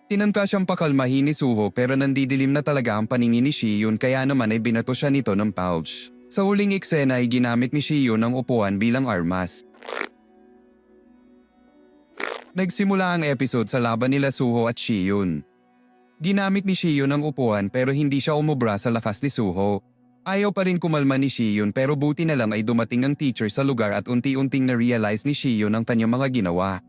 Tinangka siyang pakalmahin ni Suho pero nandidilim na talaga ang paningin ni Shiyun kaya naman ay binato siya nito ng pouch. Sa huling eksena ay ginamit ni Shiyun ang upuan bilang armas. Nagsimula ang episode sa laban nila Suho at Shiyun. Ginamit ni Shiyun ang upuan pero hindi siya umubra sa lakas ni Suho. Ayaw pa rin kumalma ni Shiyun pero buti na lang ay dumating ang teacher sa lugar at unti-unting na-realize ni Shiyun ang kanyang mga ginawa.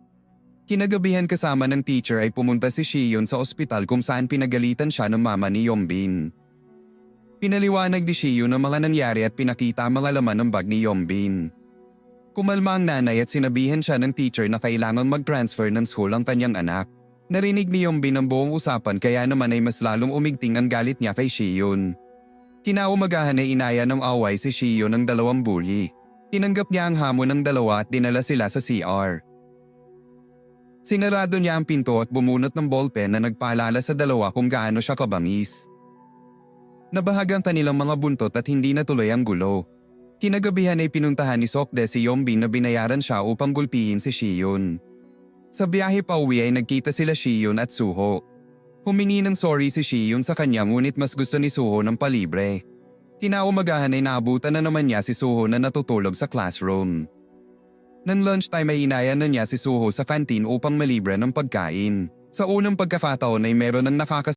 Kinagabihan kasama ng teacher ay pumunta si Shiyun sa ospital kung saan pinagalitan siya ng mama ni Yombin. Pinaliwanag ni Shiyun ang mga nangyari at pinakita ang mga laman ng bag ni Yombin. Kumalma ang nanay at sinabihan siya ng teacher na kailangang mag-transfer ng school ang kanyang anak. Narinig ni Yombin ang buong usapan kaya naman ay mas lalong umigting ang galit niya kay Shiyun. Kinaumagahan ay inaya ng away si Shiyun ng dalawang bully. Tinanggap niya ang hamon ng dalawa at dinala sila sa CR. Sinarado niya ang pinto at bumunot ng ballpen na nagpaalala sa dalawa kung gaano siya kabangis. Nabahagang kanilang mga buntot at hindi natuloy ang gulo. Kinagabihan ay pinuntahan ni Sokde si Yombin na binayaran siya upang gulpihin si Shiyun. Sa biyahe pa uwi ay nagkita sila Shiyun at Suho. Humingi ng sorry si Shiyun sa kanya ngunit mas gusto ni Suho ng palibre. Kinaumagahan ay naabutan na naman niya si Suho na natutulog sa classroom. Nang lunchtime ay inayan na niya si Suho sa canteen upang malibre ng pagkain. Sa unang pagkakataon ay meron ng